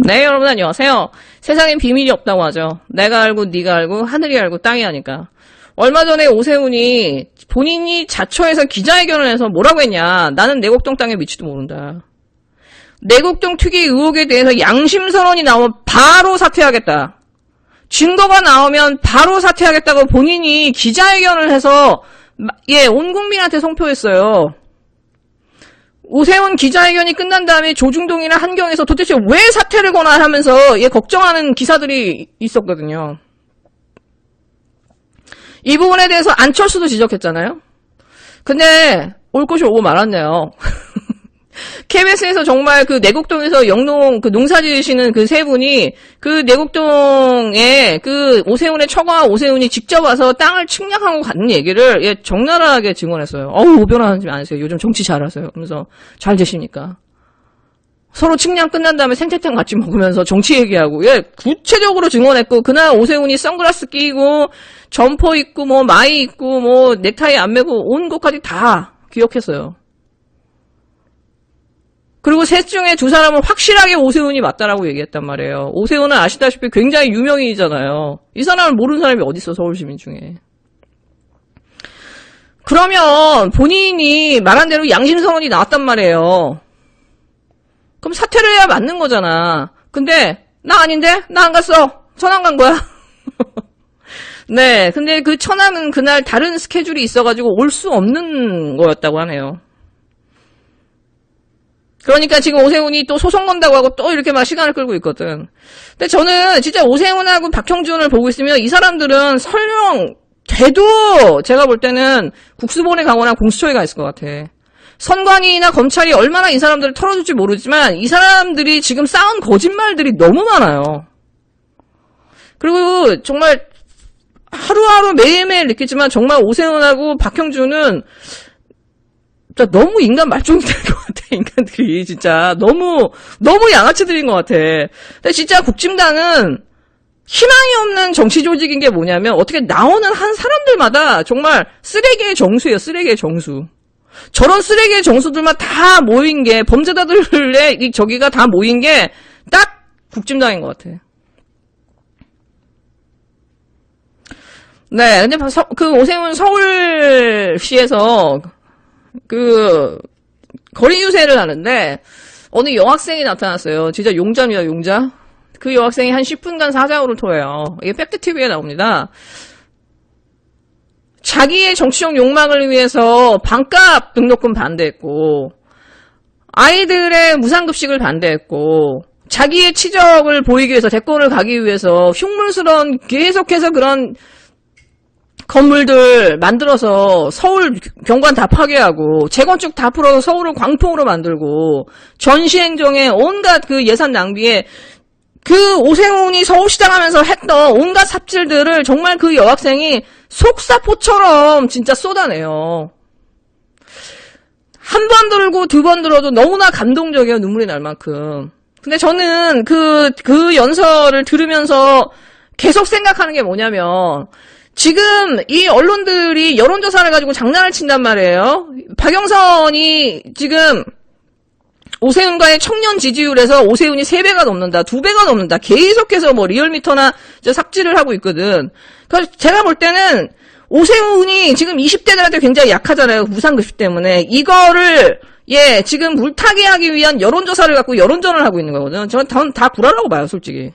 네, 여러분 안녕하세요. 세상엔 비밀이 없다고 하죠. 내가 알고 네가 알고 하늘이 알고 땅이 아니까. 얼마 전에 오세훈이 본인이 자처해서 기자회견을 해서 뭐라고 했냐. 나는 내곡동 땅에 미치도 모른다. 내곡동 투기 의혹에 대해서 양심선언이 나오면 바로 사퇴하겠다. 증거가 나오면 바로 사퇴하겠다고 본인이 기자회견을 해서 온 국민한테 송표했어요. 오세훈 기자회견이 끝난 다음에 조중동이나 한경에서 도대체 왜 사퇴를 권하면서 걱정하는 기사들이 있었거든요. 이 부분에 대해서 안철수도 지적했잖아요. 근데 올 것이 오고 말았네요. KBS에서 정말 그 내곡동에서 영농 그 농사 지으시는 그 세 분이 그 내곡동에 그 오세훈의 처가 오세훈이 직접 와서 땅을 측량하고 가는 얘기를 적나라하게 증언했어요. 오변하지 마세요. 요즘 정치 잘하세요. 그러면서 잘 되십니까? 서로 측량 끝난 다음에 생태탕 같이 먹으면서 정치 얘기하고 구체적으로 증언했고 그날 오세훈이 선글라스 끼고 점퍼 입고 뭐 마이 입고 뭐 넥타이 안 매고 온 것까지 다 기억했어요. 그리고 셋 중에 두 사람은 확실하게 오세훈이 맞다라고 얘기했단 말이에요. 오세훈은 아시다시피 굉장히 유명인이잖아요. 이 사람을 모르는 사람이 어딨어, 서울시민 중에. 그러면 본인이 말한 대로 양심선언이 나왔단 말이에요. 그럼 사퇴를 해야 맞는 거잖아. 근데 나 아닌데? 나 안 갔어. 천안 간 거야. 네, 근데 그 천안은 그날 다른 스케줄이 있어가지고 올 수 없는 거였다고 하네요. 그러니까 지금 오세훈이 또 소송 건다고 하고 또 이렇게 막 시간을 끌고 있거든. 근데 저는 진짜 오세훈하고 박형준을 보고 있으면 이 사람들은 설령 돼도 제가 볼 때는 국수본에 가거나 공수처에 가 있을 것 같아. 선관위나 검찰이 얼마나 이 사람들을 털어줄지 모르지만 이 사람들이 지금 쌓은 거짓말들이 너무 많아요. 그리고 정말 하루하루 매일매일 느끼지만 정말 오세훈하고 박형준은 진짜 너무 인간 말종들인 것 같아, 인간들이. 진짜. 너무 양아치들인 것 같아. 근데 진짜 국진당은 희망이 없는 정치 조직인 게 뭐냐면, 어떻게 나오는 한 사람들마다 정말 쓰레기의 정수예요, 쓰레기의 정수. 저런 쓰레기의 정수들만 다 모인 게, 범죄자들의 저기가 다 모인 게, 딱 국진당인 것 같아. 네, 근데 그 오세훈 서울시에서, 거리 유세를 하는데, 어느 여학생이 나타났어요. 진짜 용자입니다, 용자. 그 여학생이 한 10분간 사자우를 토해요. 이게 팩트TV에 나옵니다. 자기의 정치적 욕망을 위해서 반값 등록금 반대했고, 아이들의 무상급식을 반대했고, 자기의 치적을 보이기 위해서, 대권을 가기 위해서, 흉물스러운, 계속해서 그런, 건물들 만들어서 서울 경관 다 파괴하고 재건축 다 풀어서 서울을 광풍으로 만들고 전시행정에 온갖 그 예산 낭비에 그 오세훈이 서울시장 하면서 했던 온갖 삽질들을 정말 그 여학생이 속사포처럼 진짜 쏟아내요. 한 번 들고 두 번 들어도 너무나 감동적이에요. 눈물이 날 만큼. 근데 저는 그 연설을 들으면서 계속 생각하는 게 뭐냐면 지금 이 언론들이 여론조사를 가지고 장난을 친단 말이에요. 박영선이 지금 오세훈과의 청년 지지율에서 오세훈이 3배가 넘는다, 2배가 넘는다. 계속해서 뭐 리얼미터나 삭제를 하고 있거든. 그래서 제가 볼 때는 오세훈이 지금 20대들한테 굉장히 약하잖아요. 무상급식 때문에. 이거를 지금 물타기 하기 위한 여론조사를 갖고 여론전을 하고 있는 거거든. 저는 다 구라라고 봐요, 솔직히.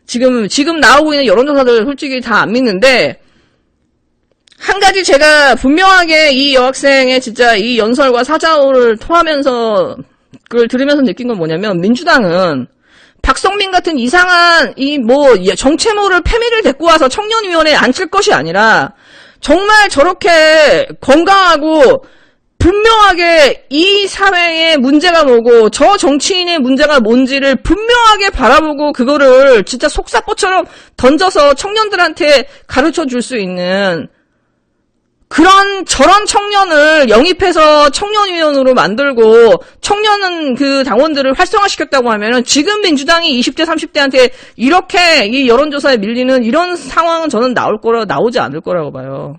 지금 나오고 있는 여론조사들 솔직히 다 안 믿는데, 한 가지 제가 분명하게 이 여학생의 진짜 이 연설과 사자오를 토하면서, 그걸 들으면서 느낀 건 뭐냐면, 민주당은 박성민 같은 이상한 정체모를 패미를 데리고 와서 청년위원회에 앉힐 것이 아니라, 정말 저렇게 건강하고, 분명하게 이 사회의 문제가 뭐고 저 정치인의 문제가 뭔지를 분명하게 바라보고 그거를 진짜 속사포처럼 던져서 청년들한테 가르쳐 줄 수 있는 저런 청년을 영입해서 청년위원으로 만들고 청년은 그 당원들을 활성화시켰다고 하면은 지금 민주당이 20대 30대한테 이렇게 이 여론조사에 밀리는 이런 상황은 저는 나오지 않을 거라고 봐요.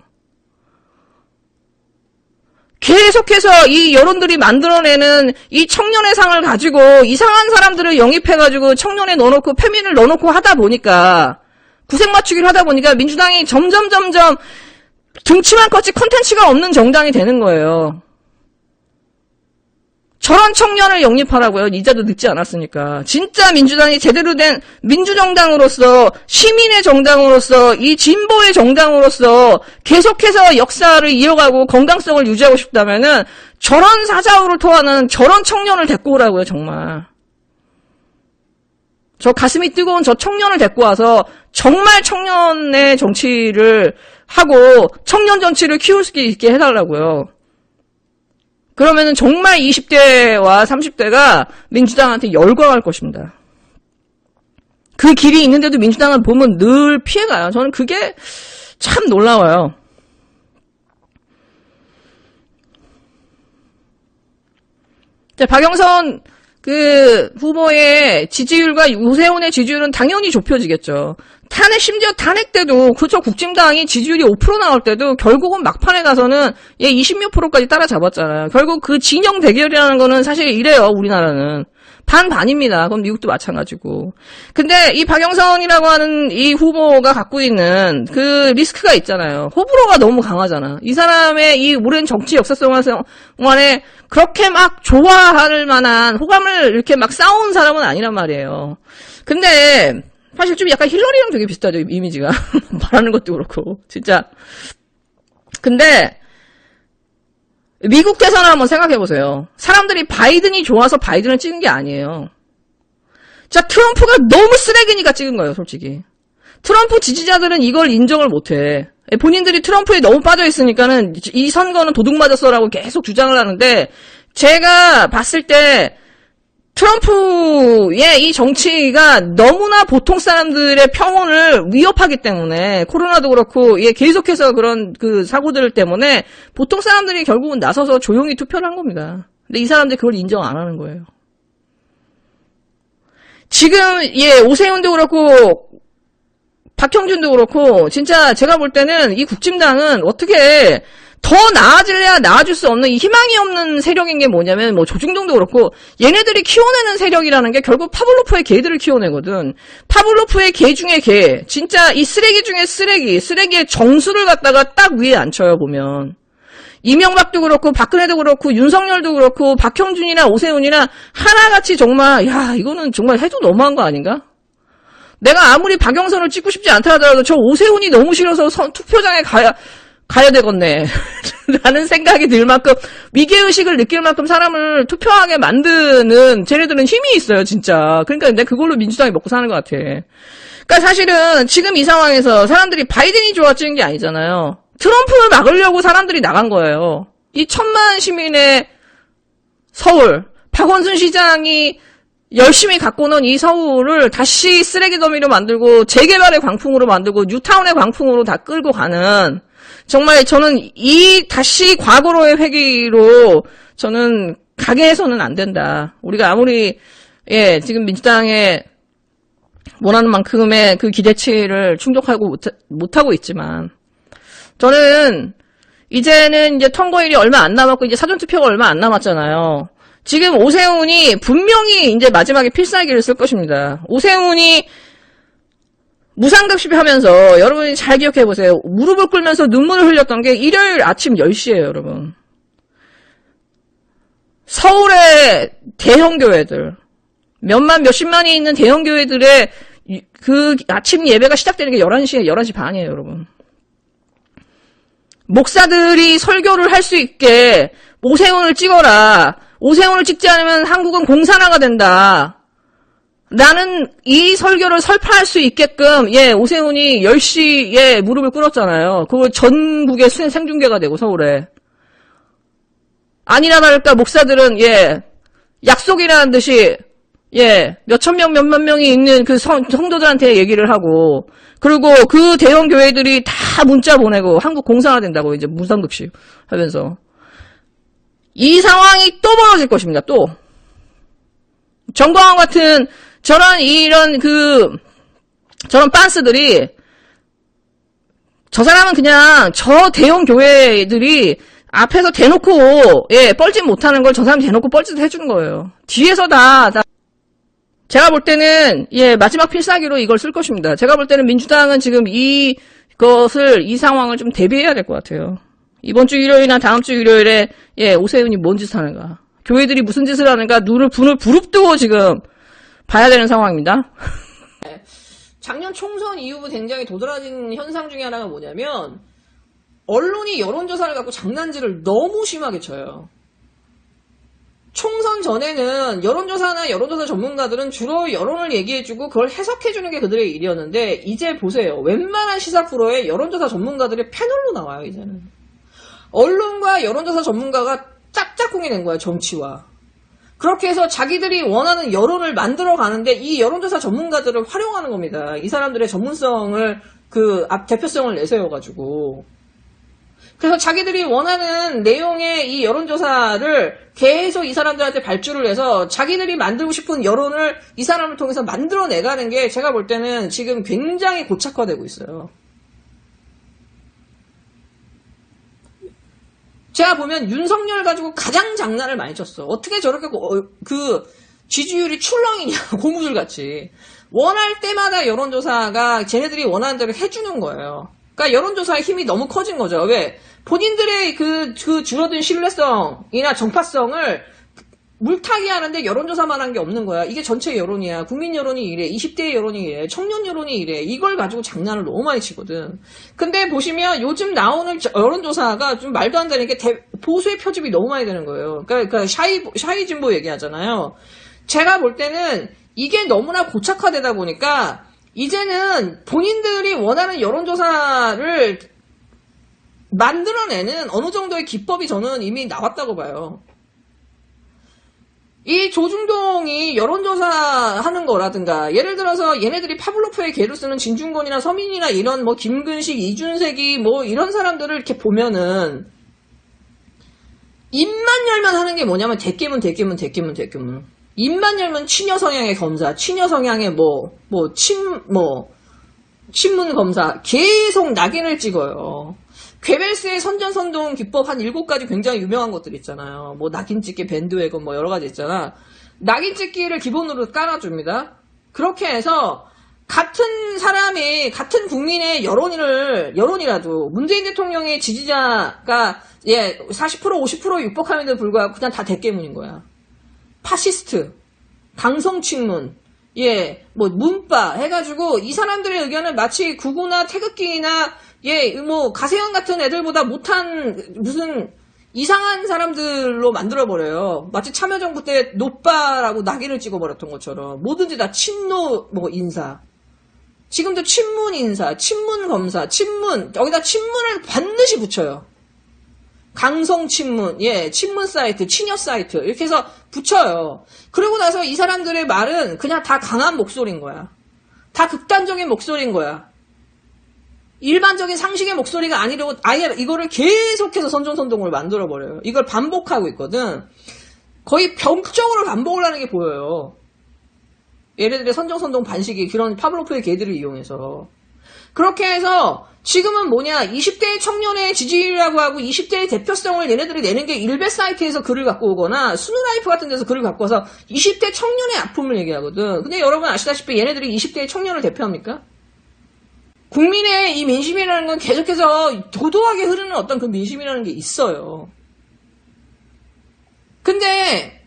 계속해서 이 여론들이 만들어내는 이 청년의 상을 가지고 이상한 사람들을 영입해가지고 청년에 넣어놓고 패민을 넣어놓고 하다 보니까 구색 맞추기를 하다 보니까 민주당이 점점 등치만 컸지 콘텐츠가 없는 정당이 되는 거예요. 저런 청년을 영입하라고요. 이제도 늦지 않았으니까. 진짜 민주당이 제대로 된 민주정당으로서 시민의 정당으로서 이 진보의 정당으로서 계속해서 역사를 이어가고 건강성을 유지하고 싶다면은 저런 사자우를 토하는 저런 청년을 데리고 오라고요. 정말. 저 가슴이 뜨거운 저 청년을 데리고 와서 정말 청년의 정치를 하고 청년 정치를 키울 수 있게 해달라고요. 그러면은 정말 20대와 30대가 민주당한테 열광할 것입니다. 그 길이 있는데도 민주당은 보면 늘 피해가요. 저는 그게 참 놀라워요. 자, 박영선 후보의 지지율과 오세훈의 지지율은 당연히 좁혀지겠죠. 심지어 탄핵 때도, 그쵸, 국진당이 지지율이 5% 나올 때도 결국은 막판에 가서는 20몇 프로까지 따라잡았잖아요. 결국 그 진영 대결이라는 거는 사실 이래요, 우리나라는. 반반입니다. 그럼 미국도 마찬가지고. 근데 이 박영선이라고 하는 이 후보가 갖고 있는 그 리스크가 있잖아요. 호불호가 너무 강하잖아. 이 사람의 이 오랜 정치 역사성안에 그렇게 막 좋아할 만한 호감을 이렇게 막 쌓아온 사람은 아니란 말이에요. 근데 사실 좀 약간 힐러리랑 되게 비슷하죠, 이미지가. 말하는 것도 그렇고, 진짜. 근데 미국 대선을 한번 생각해보세요. 사람들이 바이든이 좋아서 바이든을 찍은 게 아니에요. 자, 트럼프가 너무 쓰레기니까 찍은 거예요, 솔직히. 트럼프 지지자들은 이걸 인정을 못해. 본인들이 트럼프에 너무 빠져있으니까는 이 선거는 도둑 맞았어라고 계속 주장을 하는데, 제가 봤을 때 트럼프의 이 정치가 너무나 보통 사람들의 평온을 위협하기 때문에, 코로나도 그렇고, 계속해서 그런 그 사고들 때문에 보통 사람들이 결국은 나서서 조용히 투표를 한 겁니다. 근데 이 사람들이 그걸 인정 안 하는 거예요. 지금, 오세훈도 그렇고, 박형준도 그렇고, 진짜 제가 볼 때는 이 국진당은 어떻게 더 나아질래야 나아질 수 없는 이 희망이 없는 세력인 게 뭐냐면, 뭐 조중동도 그렇고, 얘네들이 키워내는 세력이라는 게 결국 파블로프의 개들을 키워내거든. 파블로프의 개 중에 개. 진짜 이 쓰레기 중에 쓰레기의 정수를 갖다가 딱 위에 앉혀요, 보면. 이명박도 그렇고, 박근혜도 그렇고, 윤석열도 그렇고, 박형준이나 오세훈이나 하나같이 정말, 이거는 정말 해도 너무한 거 아닌가? 내가 아무리 박영선을 찍고 싶지 않다 하더라도 저 오세훈이 너무 싫어서 투표장에 가야 되겠네. 라는 생각이 들 만큼, 위계의식을 느낄 만큼 사람을 투표하게 만드는 쟤네들은 힘이 있어요, 진짜. 그러니까 내가 그걸로 민주당이 먹고 사는 것 같아. 그러니까 사실은 지금 이 상황에서 사람들이 바이든이 좋아 찍은 게 아니잖아요. 트럼프를 막으려고 사람들이 나간 거예요. 이 1,000만 시민의 서울, 박원순 시장이 열심히 갖고 논 이 서울을 다시 쓰레기 더미로 만들고 재개발의 광풍으로 만들고 뉴타운의 광풍으로 다 끌고 가는, 정말 저는 다시 과거로의 회귀로 저는 가게 해서는 안 된다. 우리가 아무리 지금 민주당에 원하는 만큼의 그 기대치를 충족하고 못하고 있지만, 저는 이제는 이제 선거일이 얼마 안 남았고 이제 사전투표가 얼마 안 남았잖아요. 지금 오세훈이 분명히 이제 마지막에 필살기를 쓸 것입니다. 오세훈이 무상급식 하면서 여러분이 잘 기억해보세요. 무릎을 꿇으면서 눈물을 흘렸던 게 일요일 아침 10시예요, 여러분. 서울의 대형교회들, 몇십만이 있는 대형교회들의 그 아침 예배가 시작되는 게 11시 반이에요, 여러분. 목사들이 설교를 할 수 있게 오세훈을 찍어라. 오세훈을 찍지 않으면 한국은 공산화가 된다. 나는 이 설교를 설파할 수 있게끔, 오세훈이 10시에 무릎을 꿇었잖아요. 그거 전국에 생중계가 되고, 서울에. 아니나 다를까, 목사들은, 약속이라는 듯이, 몇천 명, 몇만 명이 있는 그 성도들한테 얘기를 하고, 그리고 그 대형 교회들이 다 문자 보내고, 한국 공산화 된다고, 이제 무상급식 하면서. 이 상황이 또 벌어질 것입니다, 또. 정광훈 같은 저런 빤스들이, 저 사람은 그냥 저 대형 교회들이 앞에서 대놓고, 예, 뻘짓 못하는 걸 저 사람 대놓고 뻘짓을 해주는 거예요. 뒤에서 제가 볼 때는, 예, 마지막 필살기로 이걸 쓸 것입니다. 제가 볼 때는 민주당은 지금 이 상황을 좀 대비해야 될 것 같아요. 이번 주 일요일이나 다음 주 일요일에, 예, 오세훈이 뭔 짓을 하는가. 교회들이 무슨 짓을 하는가, 분을 부릅뜨고 지금 봐야 되는 상황입니다. 작년 총선 이후 굉장히 도드라진 현상 중에 하나가 뭐냐면, 언론이 여론조사를 갖고 장난질을 너무 심하게 쳐요. 총선 전에는 여론조사나 여론조사 전문가들은 주로 여론을 얘기해주고 그걸 해석해주는 게 그들의 일이었는데, 이제 보세요. 웬만한 시사 프로에 여론조사 전문가들이 패널로 나와요, 이제는. 언론과 여론조사 전문가가 짝짝꿍이 된 거야, 정치와. 그렇게 해서 자기들이 원하는 여론을 만들어 가는데 이 여론조사 전문가들을 활용하는 겁니다. 이 사람들의 전문성을, 대표성을 내세워가지고. 그래서 자기들이 원하는 내용의 이 여론조사를 계속 이 사람들한테 발주를 해서 자기들이 만들고 싶은 여론을 이 사람을 통해서 만들어내가는 게 제가 볼 때는 지금 굉장히 고착화되고 있어요. 제가 보면 윤석열 가지고 가장 장난을 많이 쳤어. 어떻게 저렇게 지지율이 출렁이냐, 고무줄같이. 원할 때마다 여론조사가 쟤네들이 원하는 대로 해주는 거예요. 그러니까 여론조사의 힘이 너무 커진 거죠. 왜? 본인들의 그 줄어든 신뢰성이나 정파성을 물타기 하는데 여론조사만 한 게 없는 거야. 이게 전체 여론이야. 국민 여론이 이래. 20대 여론이 이래. 청년 여론이 이래. 이걸 가지고 장난을 너무 많이 치거든. 근데 보시면 요즘 나오는 여론조사가 좀 말도 안 되는 게 보수의 표집이 너무 많이 되는 거예요. 그러니까 샤이 진보 얘기하잖아요. 제가 볼 때는 이게 너무나 고착화되다 보니까 이제는 본인들이 원하는 여론조사를 만들어내는 어느 정도의 기법이 저는 이미 나왔다고 봐요. 이 조중동이 여론조사 하는 거라든가, 예를 들어서 얘네들이 파블로프의 개를 쓰는 진중권이나 서민이나 이런 김근식, 이준석이 이런 사람들을 이렇게 보면은, 입만 열면 하는 게 뭐냐면 대깨문. 입만 열면 친여 성향의 검사, 친여 성향의 친문 검사, 계속 낙인을 찍어요. 괴벨스의 선전선동 기법 한 7가지 굉장히 유명한 것들 있잖아요. 낙인 찍기, 밴드웨건 여러 가지 있잖아. 낙인 찍기를 기본으로 깔아줍니다. 그렇게 해서 같은 사람이, 같은 국민의 여론이라도 문재인 대통령의 지지자가 40% 50% 육박함에도 불구하고 그냥 다 대깨문인 거야. 파시스트, 강성친문, 문파 해가지고 이 사람들의 의견을 마치 구구나 태극기나 가세현 같은 애들보다 못한 무슨 이상한 사람들로 만들어버려요. 마치 참여정부 때 노빠라고 낙인을 찍어버렸던 것처럼 뭐든지 다 친노 인사. 지금도 친문 인사, 친문 검사, 친문, 여기다 친문을 반드시 붙여요. 강성 친문, 친문 사이트, 친여 사이트 이렇게 해서 붙여요. 그러고 나서 이 사람들의 말은 그냥 다 강한 목소리인 거야. 다 극단적인 목소리인 거야. 일반적인 상식의 목소리가 아니라고 아예 이거를 계속해서 선전선동을 만들어버려요. 이걸 반복하고 있거든. 거의 병적으로 반복을 하는 게 보여요. 얘네들의 선전선동 반식이 그런 파블로프의 개들을 이용해서. 그렇게 해서 지금은 20대 청년의 지지율이라고 하고 20대의 대표성을 얘네들이 내는 게 일베 사이트에서 글을 갖고 오거나 수누라이프 같은 데서 글을 갖고 와서 20대 청년의 아픔을 얘기하거든. 근데 여러분 아시다시피 얘네들이 20대의 청년을 대표합니까? 국민의 이 민심이라는 건 계속해서 도도하게 흐르는 어떤 그 민심이라는 게 있어요. 근데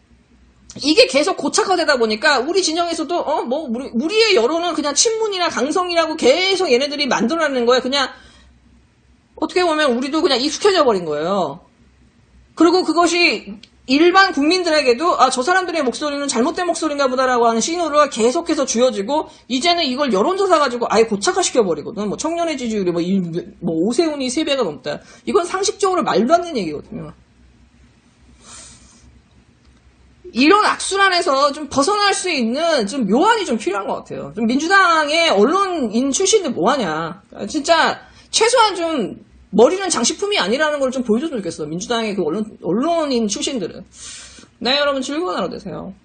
이게 계속 고착화되다 보니까 우리 진영에서도 우리의 여론은 그냥 친문이나 강성이라고 계속 얘네들이 만들어내는 거예요. 그냥 어떻게 보면 우리도 그냥 익숙해져 버린 거예요. 그리고 그것이 일반 국민들에게도 저 사람들의 목소리는 잘못된 목소리인가 보다라고 하는 신호가 계속해서 주어지고 이제는 이걸 여론조사 가지고 아예 고착화시켜 버리거든. 청년의 지지율이 오세훈이 3배가 넘다. 이건 상식적으로 말도 안 되는 얘기거든요. 이런 악순환에서 좀 벗어날 수 있는 좀 묘안이 좀 필요한 것 같아요. 좀 민주당의 언론인 출신들 뭐하냐. 진짜 최소한 좀 머리는 장식품이 아니라는 걸 좀 보여줬으면 좋겠어. 민주당의 그 언론인 출신들은. 네, 여러분 즐거운 하루 되세요.